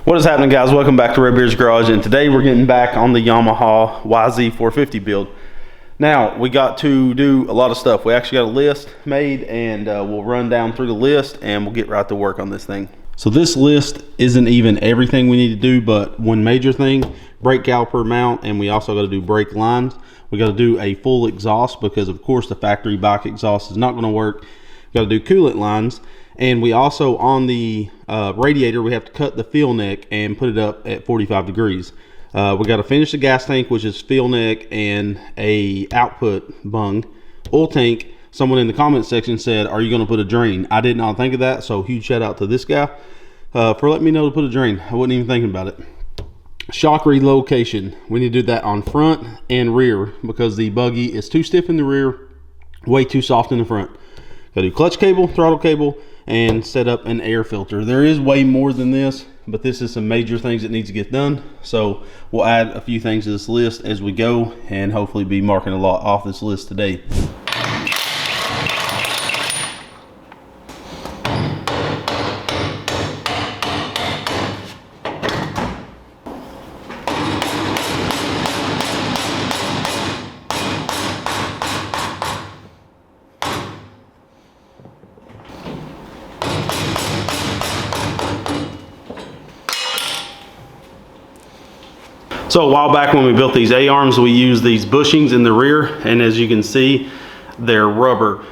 What is happening, guys? Welcome back to Red Beard's Garage, and today we're getting back on the Yamaha YZ450 build. Now, we got to do a lot of stuff. We actually got a list made, and we'll run down through the list and we'll get right to work on this thing. So this list isn't even everything we need to do, but one major thing: brake caliper mount, and we also got to do brake lines. We got to do a full exhaust because of course the factory bike exhaust is not going to work. Got to do coolant lines, and we also, on the radiator, we have to cut the fill neck and put it up at 45 degrees. We got to finish the gas tank, which is fill neck and a output bung. Oil tank, someone in the comment section said, are you going to put a drain? I did not think of that, so huge shout out to this guy for letting me know to put a drain. I wasn't even thinking about it. Shock relocation, we need to do that on front and rear because the buggy is too stiff in the rear, way too soft in the front. Got to do clutch cable, throttle cable, and set up an air filter. There is way more than this, but this is some major things that needs to get done. So we'll add a few things to this list as we go, and hopefully be marking a lot off this list today. So a while back when we built these A-arms, we used these bushings in the rear, and as you can see, they're rubber.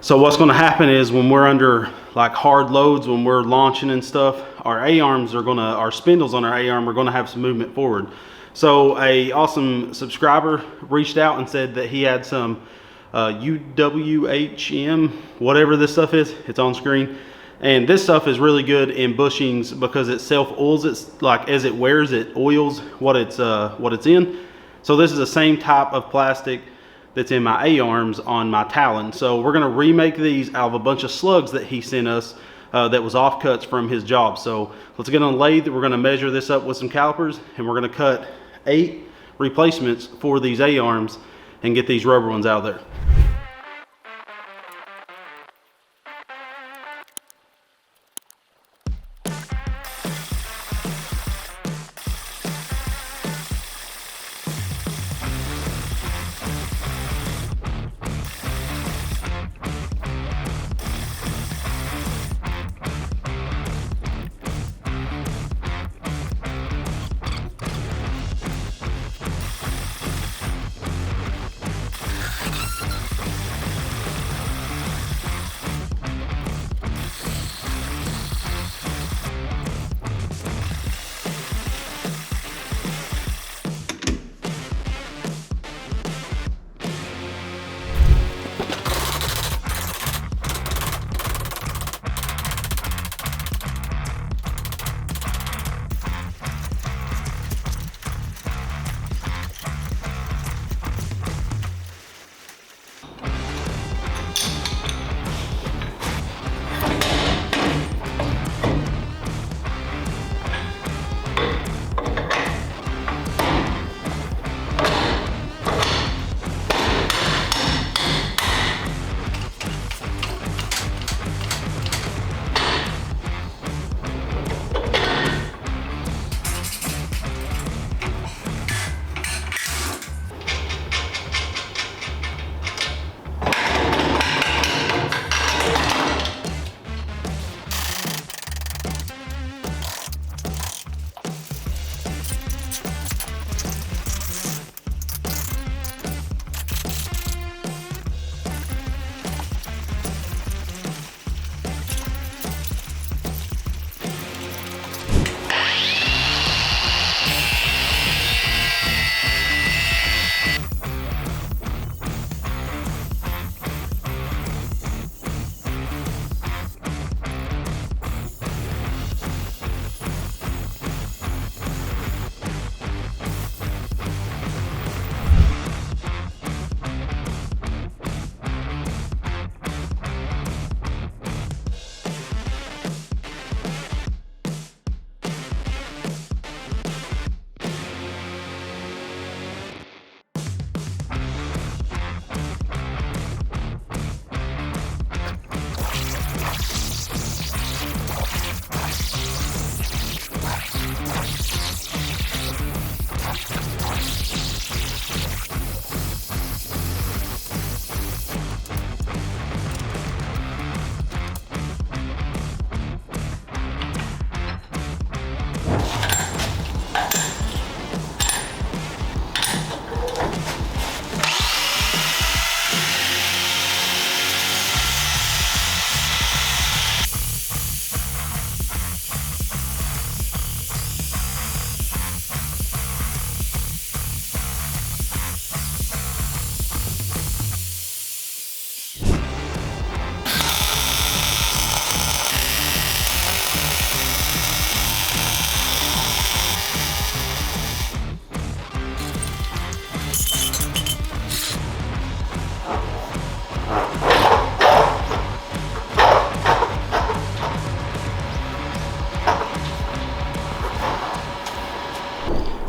So what's going to happen is when we're under like hard loads, when we're launching and stuff, our A-arms are our spindles on our A-arm are going to have some movement forward. So a awesome subscriber reached out and said that he had some UWHM, whatever this stuff is, it's on screen. And this stuff is really good in bushings because it self-oils. It's like as it wears, it oils what it's in. So this is the same type of plastic that's in my A-arms on my Talon. So we're gonna remake these out of a bunch of slugs that he sent us that was offcuts from his job. So let's get on the lathe. We're gonna measure this up with some calipers, and we're gonna cut 8 replacements for these A-arms and get these rubber ones out of there.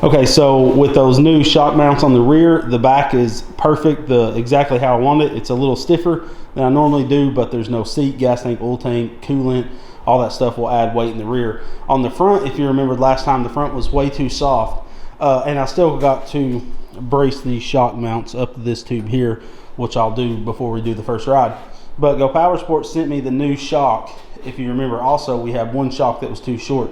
Okay, so with those new shock mounts on the rear, the back is perfect, exactly how I want it. It's a little stiffer than I normally do, but there's no seat, gas tank, oil tank, coolant, all that stuff will add weight in the rear. On the front, if you remembered last time, the front was way too soft, and I still got to brace these shock mounts up to this tube here, which I'll do before we do the first ride. But Go Power Sports sent me the new shock. If you remember, also we have one shock that was too short.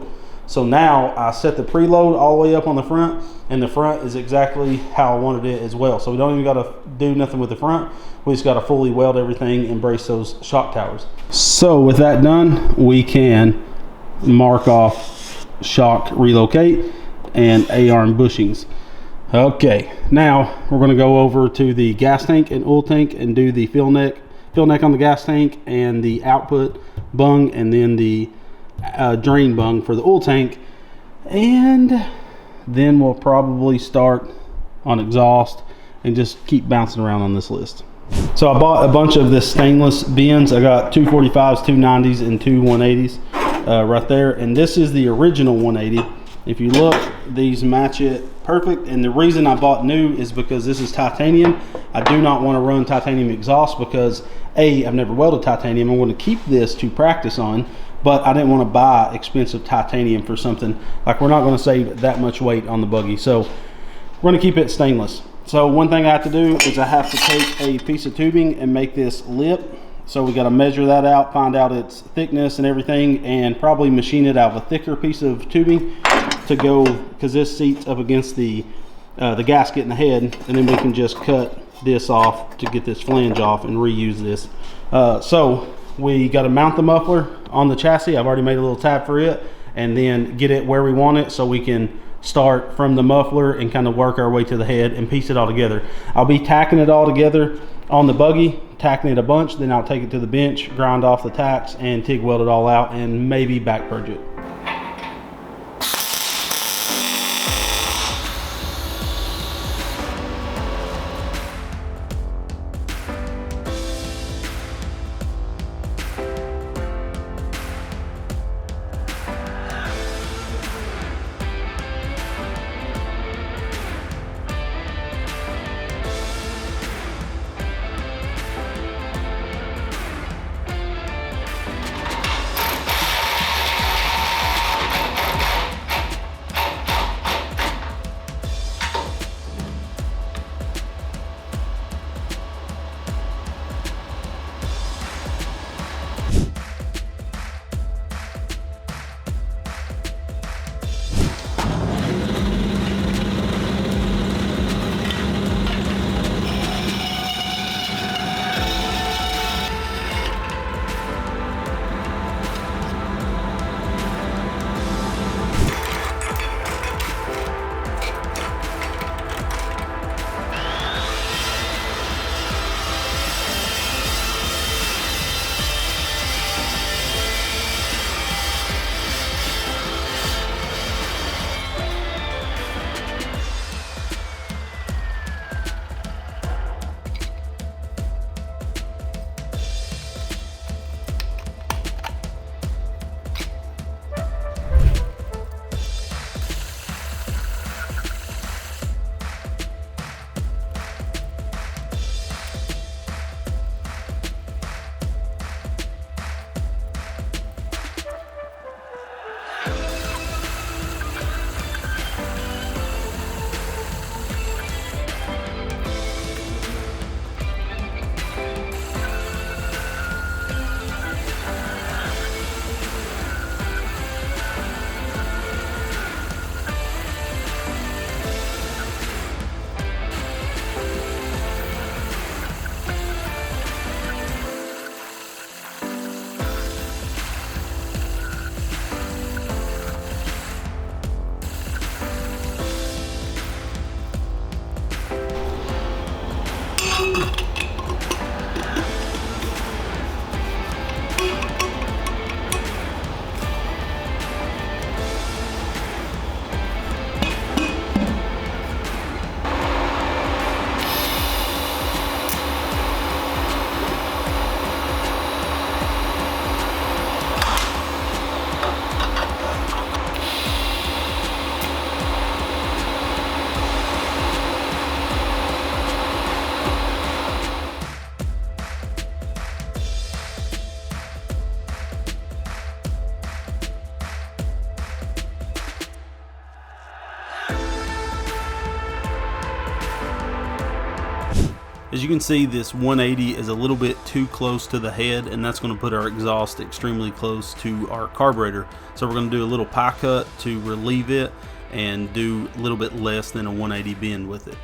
So now I set the preload all the way up on the front, and the front is exactly how I wanted it as well. So we don't even got to do nothing with the front. We just got to fully weld everything and brace those shock towers. So with that done, we can mark off shock relocate and A-arm bushings. Okay, now we're going to go over to the gas tank and oil tank and do the fill neck on the gas tank and the output bung, and then the drain bung for the oil tank, and then we'll probably start on exhaust and just keep bouncing around on this list. So I bought a bunch of this stainless bins. I got 245s, 290s, and two 180s right there, and this is the original 180. If you look, these match it perfect, and the reason I bought new is because this is titanium. I do not want to run titanium exhaust because I've never welded titanium. I'm going to keep this to practice on, but I didn't want to buy expensive titanium for something like, we're not going to save that much weight on the buggy, so we're going to keep it stainless. So one thing I have to do is I have to take a piece of tubing and make this lip. So we got to measure that out, find out its thickness and everything, and probably machine it out of a thicker piece of tubing to go, because this seats up against the gasket in the head, and then we can just cut this off to get this flange off and reuse this. So we got to mount the muffler on the chassis. I've already made a little tab for it, and then get it where we want it so we can start from the muffler and kind of work our way to the head and piece it all together. I'll be tacking it all together on the buggy, tacking it a bunch, then I'll take it to the bench, grind off the tacks, and TIG weld it all out, and maybe back purge it. As you can see, this 180 is a little bit too close to the head, and that's going to put our exhaust extremely close to our carburetor. So we're going to do a little pie cut to relieve it and do a little bit less than a 180 bend with it.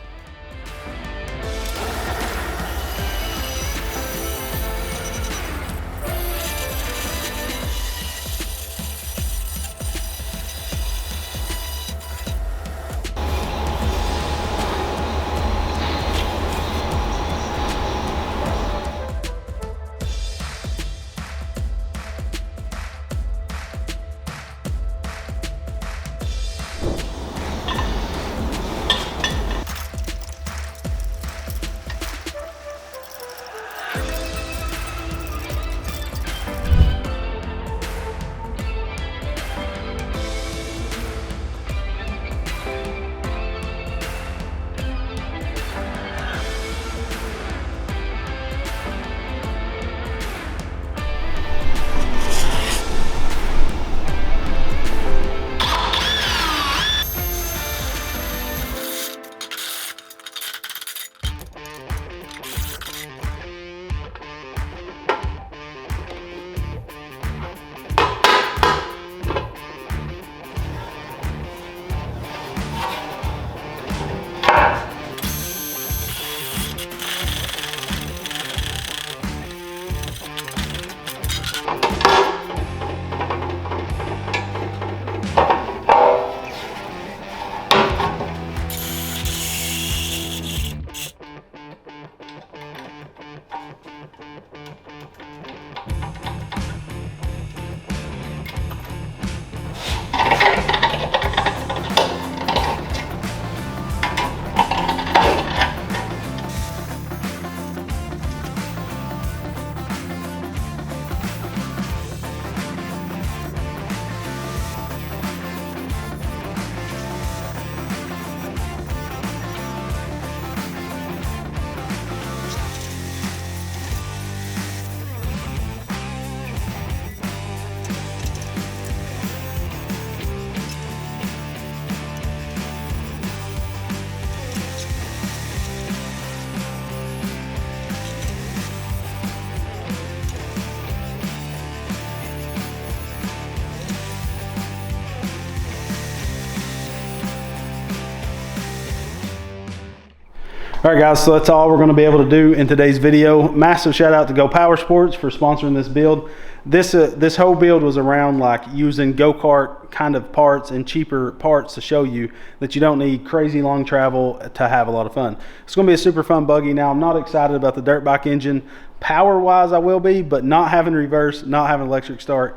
All right guys, so that's all we're going to be able to do in today's video. Massive shout out to Go Power Sports for sponsoring this build. This whole build was around like using go-kart kind of parts and cheaper parts to show you that you don't need crazy long travel to have a lot of fun. It's going to be a super fun buggy. Now I'm not excited about the dirt bike engine. Power wise I will be, but not having reverse, not having electric start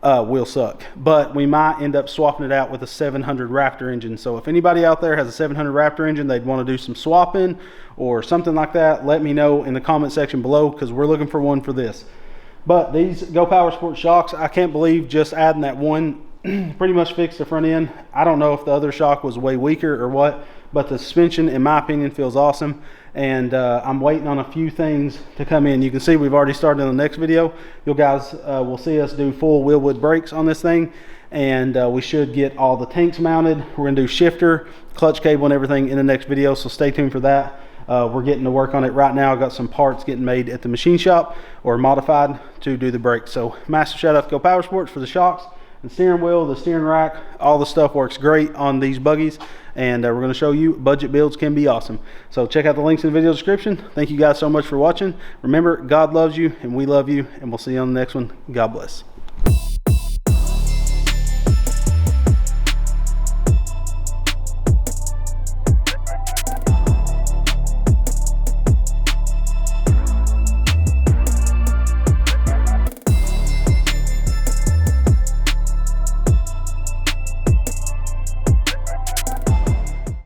will suck. But we might end up swapping it out with a 700 Raptor engine. So if anybody out there has a 700 Raptor engine, they'd want to do some swapping or something like that, let me know in the comment section below, because we're looking for one for this. But these Go Power Sports shocks, I can't believe just adding that one pretty much fixed the front end. I don't know if the other shock was way weaker or what, but the suspension in my opinion feels awesome. And I'm waiting on a few things to come in. You can see we've already started in the next video. You guys will see us do full wheelwood brakes on this thing, and we should get all the tanks mounted. We're gonna do shifter, clutch cable and everything in the next video, so stay tuned for that. We're getting to work on it right now. I got some parts getting made at the machine shop or modified to do the brakes. So massive shout out to Go Power Sports for the shocks, the steering wheel, the steering rack, all the stuff works great on these buggies. And we're going to show you budget builds can be awesome. So check out the links in the video description. Thank you guys so much for watching. Remember, God loves you and we love you, and we'll see you on the next one. God bless.